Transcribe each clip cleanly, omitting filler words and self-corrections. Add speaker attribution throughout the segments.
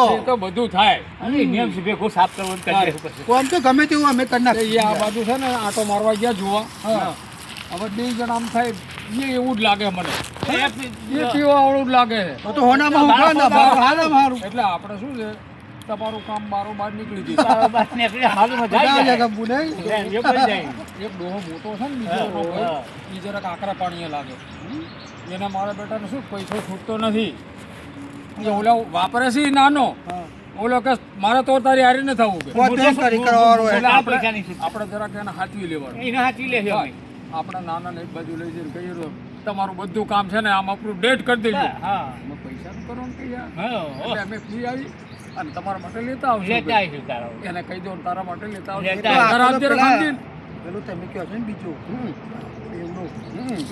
Speaker 1: બોલો
Speaker 2: તો બધું થાય.
Speaker 3: અને નિયમ છે ભેગો સાફ કરવો ને કરી દેવું પડશે.
Speaker 1: કોમ તો ગમે તેવું અમે કરી નાખીએ.
Speaker 2: આ બાજુ છે ને આટો મારવા ગયા જોવા. હવે 2 જણ આમ થાય એ એવું જ લાગે મને. એ પીવા વાળું જ લાગે છે.
Speaker 1: તો હોનામાં હું ખાવા ના ભાવ હારા મારું.
Speaker 2: એટલે આપણે શું છે તમારું કામ બારોબાર નીકળી ગયું.
Speaker 3: તારા બાપ ને એટલે હાલ મજા આવી જાય.
Speaker 1: ગમવું નહીં.
Speaker 3: એ પણ જાય.
Speaker 2: એક ડોહો મોટો છે ને બીજો ભાઈ, એ જરાક આકરા પાણીએ લાગે. એને મારા બેટાને શું પૈસો છૂટતો નથી. એ ઓલા વાપરે છે ઈ નાનો. ઓલો કે મારે તો તારી હારી ન થવું કે.
Speaker 1: પોતે કરી કરવાનો હોય.
Speaker 2: એટલે
Speaker 3: પૈસા નહીં છૂટતા.
Speaker 2: આપણે જરાક એને હાચવી લેવાનું.
Speaker 3: એને હાચવી લે છે અમે.
Speaker 2: આપણે નાના ને એક બાજુ લઈ જઈને કહીએ તો તમારું બધું કામ છે ને આમ આપણું ડેટ કરી દેજો.
Speaker 3: હા.
Speaker 2: અમે પૈસાનું કરવાનું કહીએ.
Speaker 3: હા.
Speaker 2: એટલે અમે ફ્રી આવી અને તમારા માટે લેતા આવશું.
Speaker 3: લેતા આવીશું તારા.
Speaker 2: એને કહી દો ને તારા માટે લેતા
Speaker 3: લેતા
Speaker 2: આવશું. તારા
Speaker 1: આપણે
Speaker 2: અત્યારે
Speaker 1: પેલા-
Speaker 2: સમજીને.
Speaker 1: પેલું તમે કહો છો ને બીજું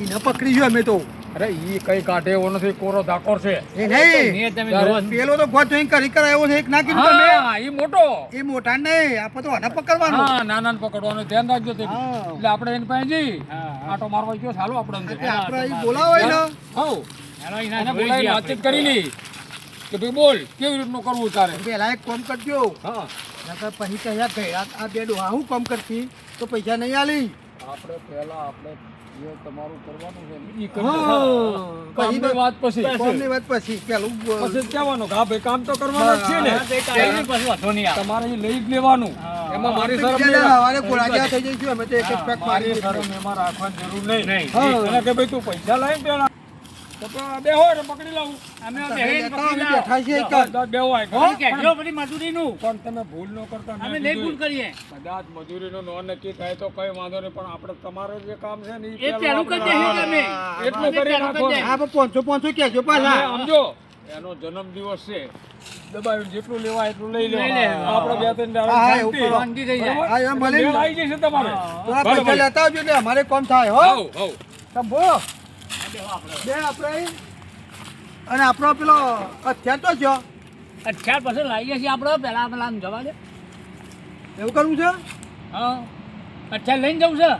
Speaker 1: એને પકડી ગયો અમે તો.
Speaker 2: અરે ઈ કઈ કાઢે એવો નથી, કોરો ધાકોર છે.
Speaker 1: એ નહીં
Speaker 3: ને તમે
Speaker 2: તારે-
Speaker 3: જોવો ને.
Speaker 1: પેલો તો ગોત જોઈને કરી કરાયો છે એક નાખી દીધો મેં.
Speaker 2: હા ઈ મોટો.
Speaker 1: એ મોટા નહીં આપણે તો આને પકડવાનું.
Speaker 2: હા નાના ને પકડવાનું ધ્યાન રાખજો તે.
Speaker 1: હા.
Speaker 2: એટલે આપણે એની પાસે જઈ
Speaker 3: હા.
Speaker 2: આટો મારવા ગયો ચાલો આપણે અંદર.
Speaker 1: એટલે આપણે અહીં બોલાવો ને
Speaker 2: હઉ
Speaker 3: હેલો, એના
Speaker 2: એને
Speaker 3: જોઈ
Speaker 2: બોલાવી
Speaker 3: ગયા
Speaker 2: વાતચીત
Speaker 3: આપણે.
Speaker 2: કરી લી કે ભાઈ બોલ કેવી રીતનું કરવું તારે.
Speaker 1: પેલા એક કામ કરજો
Speaker 2: હા
Speaker 1: નકર પછી કહ્યા ગયા આ બે ડોહા હું કામ કરતી તો પૈસા નહીં આલી.
Speaker 2: આપણે પહેલા આપણે જે તમારું કરવાનું છે ને ઈ
Speaker 1: હા.
Speaker 2: કરજો. કામની વાત પછી
Speaker 1: કોમની વાત પછી પેલું
Speaker 2: પછી જ કહેવાનું કે હા ભાઈ કામ તો કરવાનું જ છે ને.
Speaker 3: હા, તો એક આવીને પછી વાંધો નહીં આવે.
Speaker 2: તમારે ઈ લઈ જ લેવાનું.
Speaker 3: હા.
Speaker 2: એમાં મારી
Speaker 1: આપણે
Speaker 2: શરમ
Speaker 1: બીજા
Speaker 2: નહીં
Speaker 1: દાડા હવારે ગોળાજા થઈ જઈશું અમે તો એક એક પેક
Speaker 2: મારી
Speaker 1: મારી
Speaker 2: શરમ એમાં રાખવાની જરૂર નહીં.
Speaker 3: નહીં.
Speaker 1: હા.
Speaker 2: એને કે ભાઈ તું પૈસા લાવીને પેલા તો બેહો ને પકડી લાવું.
Speaker 3: અમે
Speaker 1: તમે
Speaker 3: બેહીને
Speaker 1: લેતા
Speaker 3: પકડી
Speaker 1: અમે
Speaker 3: લાવો.
Speaker 1: બેઠા છીએ
Speaker 2: દસ દસ બેહો આય.
Speaker 3: તમે કહેજો પછી મજૂરીનું.
Speaker 2: પણ તમે ભૂલ ન કરતા. મેં
Speaker 3: અમે નહીં
Speaker 2: કીધું
Speaker 3: ભૂલ કરીએ.
Speaker 2: કદાચ મજૂરીનું નો નક્કી થાય તો કઈ વાંધો નહીં, પણ આપણે તમારે જે કામ છે ને
Speaker 3: એ પહેલું કરી દઈએ કે અમે.
Speaker 2: એટલું
Speaker 3: અમે
Speaker 2: કરી
Speaker 3: પહેલું
Speaker 2: નાખો.
Speaker 3: કરી દઈએ.
Speaker 1: હા પણ 500 કહેજો
Speaker 2: અને
Speaker 1: પાછા.
Speaker 2: સમજો એનો જન્મદિવસ છે, દબાવીને જેટલું લેવાય એટલું લઈ
Speaker 3: લઈ
Speaker 2: લેવાનું.
Speaker 3: લેવાનું.
Speaker 2: આપણે બે ત્રણ
Speaker 1: હા,
Speaker 2: દાડા
Speaker 1: હા,
Speaker 2: શાંતિ.
Speaker 1: ઉપર
Speaker 3: શાંતિ થઈ જાય.
Speaker 2: બરાબર?
Speaker 1: હા, એમ ભલે.
Speaker 2: મેળ આવી જશે તમારે.
Speaker 1: તો આ
Speaker 2: ભલે,
Speaker 1: પૈસા
Speaker 2: ભલે.
Speaker 1: લેતા આવજો એટલે અમારે કામ થાય હો.
Speaker 2: હઉ, હઉ.
Speaker 1: સંભો બે આપણે અને આપણો પેલો અત્યાર તો છો
Speaker 3: અચ્છા પછી લાવીએ છીએ આપણે પેલા પેલા જવા દે.
Speaker 1: એવું કરવું છે
Speaker 3: હા. અચ્છા લઈને જવું છે.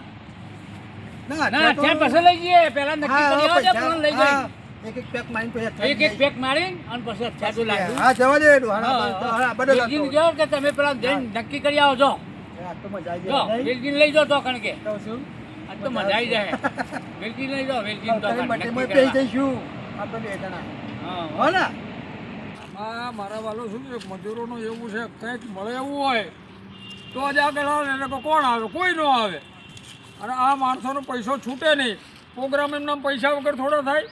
Speaker 1: ના
Speaker 3: ના અચ્છા પછી લઈ જઈએ. પેલા નક્કી
Speaker 1: હા,
Speaker 3: કરી આવજે,
Speaker 1: પૈસા.
Speaker 3: પણ લઈ
Speaker 1: હા,
Speaker 3: જઈએ.
Speaker 1: એક એક પેક મારીને પછી અત્યારે
Speaker 3: એક એક પેક મારી અને પછી અચ્છા તો લાગ્યું.
Speaker 1: હા જવા દે ડોહાના
Speaker 3: હા,
Speaker 1: બાર તો
Speaker 3: હા.
Speaker 1: હા, બધો
Speaker 3: વેલજીને
Speaker 1: લાગતો.
Speaker 3: કહો કે તમે પેલા જઈને નક્કી કરી આવો છો.
Speaker 1: આ તો મજા આવી
Speaker 3: જો
Speaker 1: જાય નહીં?
Speaker 3: વેલજીને લઈ જાઓ તો કણ કે
Speaker 1: તો શું?
Speaker 3: આ તો મજા આવી જાય. વેલજીને લઈ જાઓ, વેલજીને તો
Speaker 1: તારી
Speaker 3: કણ
Speaker 1: બર્થડેમાં
Speaker 3: નક્કી
Speaker 1: પેઈ
Speaker 3: કરવા.
Speaker 1: જઈશું આપણે બે જણા
Speaker 3: હા,
Speaker 1: હો ને
Speaker 2: આ મારા વાલો શું છે, મજૂરોનું એવું છે કંઈક મળે એવું હોય તો જ આગળ આવે, એટલે કે કોણ આવે, કોઈ ન આવે. અને આ માણસોનો પૈસો છૂટે નહીં. પ્રોગ્રામ એમના પૈસા વગર થોડા થાય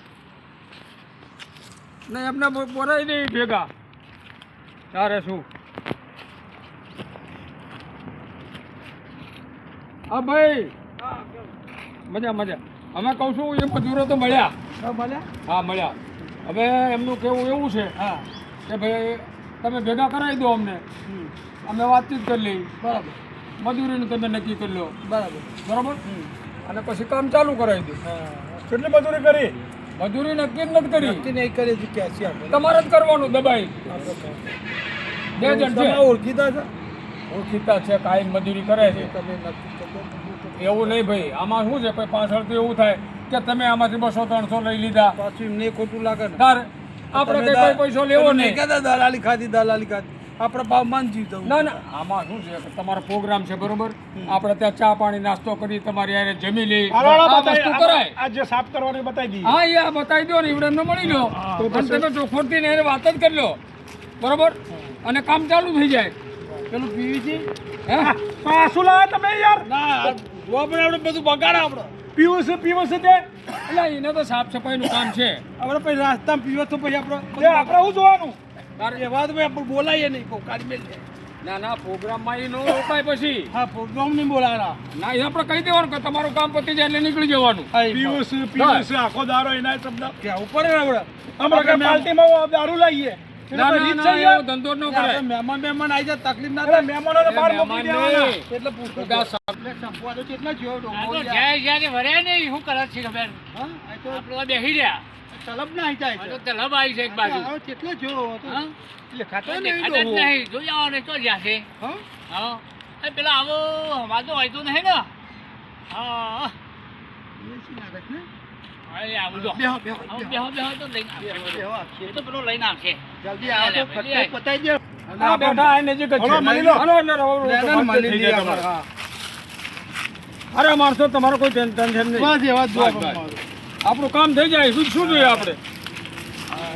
Speaker 2: ને, એમને બોલાય નહીં ભેગા. તારે શું હા ભાઈ, મજા મજા. અમે કહું છું એ મજૂરો તો મળ્યા.
Speaker 1: ભલે
Speaker 2: હા મળ્યા. હવે એમનું કેવું એવું છે
Speaker 1: હા
Speaker 2: કે ભાઈ તમે ભેગા કરાવી દો અમને, અમે વાતચીત કરી લઈ.
Speaker 1: બરાબર
Speaker 2: મજૂરીનું તમે નક્કી કરી લો.
Speaker 1: બરાબર
Speaker 2: બરાબર. અને પછી કામ ચાલુ કરાવી દો.
Speaker 1: કેટલી મજૂરી કરી
Speaker 2: મજૂરી નક્કી જ નથી કરી.
Speaker 1: નક્કી નહીં કરી છે ક્યાં છે આપણે
Speaker 2: તમારે જ કરવાનું દબાઈ. બે જણ છે,
Speaker 1: તમે ઓળખીતા છો
Speaker 2: ઓળખીતા છે, કાયમ મજૂરી કરે છે.
Speaker 1: તમે નક્કી કરી
Speaker 2: એવું નહીં ભાઈ, આમાં શું છે ભાઈ, પાછળથી એવું થાય કે તમે આમાંથી 200-300 લઈ લીધા.
Speaker 1: પાછું એમને ખોટું લાગે ને
Speaker 2: તાર આપણે કઈ કોઈ પૈસો લેવો નહીં.
Speaker 1: કહેતા દલાલી ખાધી આપણે ભાવ માન જીવતો
Speaker 2: ના ના, આમાં શું છે કે તમારો પ્રોગ્રામ છે બરોબર, આપણે ત્યાં ચા પાણી નાસ્તો કરી તમારી યારે જમી લઈ, આ વસ્તુ કરાય.
Speaker 1: આ જે સાફ કરવાની બતાવી દીધી
Speaker 2: હા એ આ બતાવી દો ને, ઈવડે એમને મળી લો અને તમે ચોખવટથી ને એને વાત જ કરી લો બરોબર, અને કામ ચાલુ થઈ જાય.
Speaker 1: પેલું પીવીસી
Speaker 2: હે
Speaker 1: પાછું લાવે તમે યાર ના આપણે બધું બગાડ આપણે પીવસે તે
Speaker 2: એટલે એને તો સાફ સફાઈનું કામ છે.
Speaker 1: આપણે પછી રાસ્તામાં પીવો તો પછી આપણે શું જોવાનું
Speaker 2: તારે
Speaker 1: એ વાત ભાઈ આપણે બોલાઈએ નહીં કોઈ કાઢી મેલ
Speaker 2: ના ના, પ્રોગ્રામમાં એ નો રોકાય પછી.
Speaker 1: હા પ્રોગ્રામ નહીં બોલાવવાના
Speaker 2: ના એ આપણે કહી દેવાનું કે તમારું કામ પતી જાય એટલે નીકળી જવાનું.
Speaker 1: પીવસે આખો દારો એના શબ્દ કેવું પડે ને આપણે પાર્ટીમાં દારૂ લાવીએ
Speaker 2: ના ના ના, એવો ધંધો જ ન કરાય.
Speaker 1: મહેમાન આવી જાય તકલીફ ના થાય મહેમાનોને બહાર મોકલી દેવાના એટલે
Speaker 2: બધા
Speaker 1: સંપવા તો કેટલા જોયો
Speaker 3: આ તો જાય જ્યારે વળ્યા નહીં, શું કરે છે ખબર?
Speaker 1: હા આ તો
Speaker 3: આપણે તો બેસી રહ્યા.
Speaker 1: તલબ ના આવી જાય
Speaker 3: આ તો તલબ આવી છે એક બાજુ.
Speaker 1: હવે કેટલો જોયો હતો
Speaker 3: હા?
Speaker 1: લેખાતો
Speaker 3: તો
Speaker 1: નહીં
Speaker 3: દેખાતા જ
Speaker 1: ડોહો.
Speaker 3: નહીં. જોઈ આવો ને તો જ્યાં છે.
Speaker 1: હા
Speaker 3: હા. એ પેલા આવો હવા તો હોય તો નહીં ને. હા.
Speaker 1: એ શી લાગે છે ને?
Speaker 3: અરે આવું જો
Speaker 1: બેહો બેહો
Speaker 3: આવું બેહો બેહો તો લઈને આવશે.
Speaker 1: બેહો આપીએ.
Speaker 3: એ તો પેલો લઈને આવશે.
Speaker 1: જલ્દી આવો તો ફટકે પતાઈ દે.
Speaker 2: આ બેઠા આ નજીક જ છે.
Speaker 1: હલો, મળી લો.
Speaker 2: હલો, એટલે રહો,
Speaker 1: લેનન
Speaker 2: વાત
Speaker 1: મળી
Speaker 2: થઈ
Speaker 1: લઈએ
Speaker 2: જાય
Speaker 1: આપણે,
Speaker 2: તમારે.
Speaker 1: હા.
Speaker 2: અરે માણસો તમારો કોઈ ટેન્શન નહીં.
Speaker 1: બસ એવા જ દુઆ
Speaker 2: બસ, બસ.
Speaker 1: તમારું.
Speaker 2: આપણું કામ થઈ જાય શું શું જોઈએ આપણે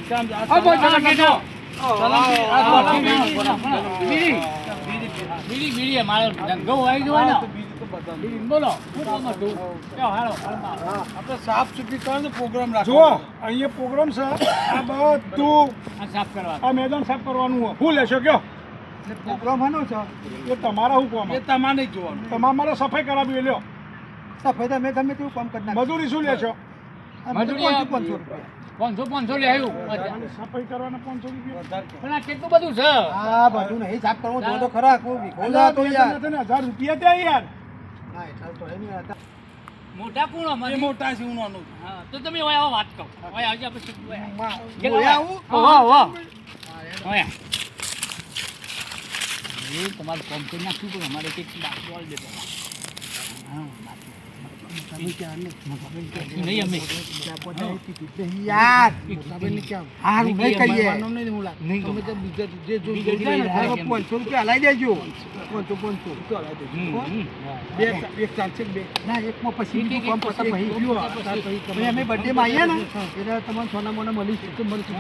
Speaker 1: કેમ છે?
Speaker 2: આ બોલ,
Speaker 3: આ બેઠો.
Speaker 1: બીડી.
Speaker 3: બીડી બીડી મારો ધંધો હોય જો ને બીડી બોલો શું કામ હતું કયો હાલો
Speaker 1: આપણે સાફ સુફી કરવાનો પ્રોગ્રામ રાખો.
Speaker 2: જુઓ અહીંયા પ્રોગ્રામ છે આ બધું
Speaker 3: આ સાફ કરવા
Speaker 2: આ મેદાન સાફ કરવાનું હોય. શું લેશો કયો
Speaker 1: પ્રોગ્રામ હાનો છે?
Speaker 2: એ તમારા હું કામ
Speaker 1: એ તમારે નહીં જોવાનું.
Speaker 2: તમારે સફાઈ કરાવી લ્યો
Speaker 1: સફાઈ તો મેં ગમે તેવું કામ કરી નાખ્યું.
Speaker 2: મજૂરી શું લેશો
Speaker 3: મજૂરી
Speaker 1: 500 રૂપિયા.
Speaker 3: 500 લે આવ્યું
Speaker 2: સફાઈ કરવાના 500 રૂપિયા
Speaker 3: પણ આ કેટલું બધું છે
Speaker 1: હા બધું નહીં સાફ કરવું જો તો ખરા કોઈ વિખો ના તો યાર.
Speaker 2: 1000 રૂપિયા ત્યાં યાર
Speaker 1: ના એટલા તો હે નહીં હતા.
Speaker 3: મોટા કોણ
Speaker 1: એ
Speaker 3: અમારી
Speaker 1: મોટા છે ઉનાનું.
Speaker 3: હા તો તમે હવે આવો વાત કહો હવે આવજો આપણે શીખવું હોય.
Speaker 1: માં
Speaker 3: કેટલા
Speaker 1: ઓય આવું?
Speaker 3: વાહ વાહ હવે એ તમારું કામ કરી નાખ્યું પણ અમારે કંઈક બાકી વાળી દેતો હા નહીં અમે
Speaker 1: યાર હારું નહીં
Speaker 3: બીજી
Speaker 1: કહીએ.
Speaker 3: અમારવાનું નહીં હું લાગ નહીં
Speaker 1: તમે તો બીજા જે જો
Speaker 3: બીજા
Speaker 1: જોઈતા ને
Speaker 3: જોઈતા
Speaker 1: તો 500 રૂપિયા હલાઈ દેજો. 500 રૂપિયા હલાઈ દેજો. હો? બે એક ચાલશે કે બે? ના એકમાં પછી બીજું કામ પતે પછી પીવો. પછી અમે birthday-માં આવીએ ને એટલે તમને સોના મોના મળીશું તો મળીશું.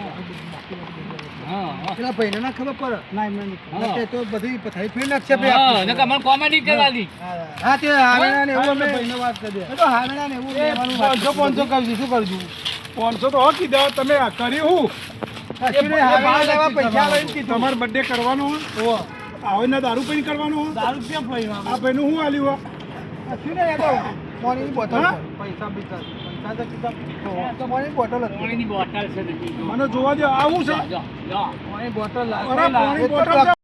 Speaker 3: હા
Speaker 1: પેલા ભાઈને ના ખબર પડે. ના એમને નહીં.
Speaker 3: હા.
Speaker 1: નકર તો બધી પથારી ફેરી નાખશે બે
Speaker 3: હા
Speaker 1: આપણે.
Speaker 3: નકર અમારે કોમેડી કરવાની
Speaker 1: હા તે હાવેણા ને એવું અમે
Speaker 2: ભાઈને વાત કરી દે.
Speaker 1: એ તો હાવેણા ને એવું લેવાનું વાત
Speaker 2: 500 કરજો શું કરજો 500 તો હોકી દે તમે આ કર્યું
Speaker 1: કશું નહીં, હાવેણા લેવા પૈસા લઈને કીધું.
Speaker 2: તમારે બર્થડે કરવાનો હોય આવેના દારૂ પીને કરવાનો હોય
Speaker 1: દારૂ કેમ પીવા?
Speaker 2: આ ભાઈનું શું આલ્યું હોય
Speaker 1: કશું નહીં, આ તો પાણીની બોટલ
Speaker 2: હા?
Speaker 1: છે. પૈસા બીજા તો પાણીની બોટલ હતી.
Speaker 3: પાણીની બોટલ છે નથી
Speaker 2: મને જોવા દે આવું છે
Speaker 3: જો જો
Speaker 1: પાણીની બોટલ
Speaker 2: અરે પાણી બોટલ છે.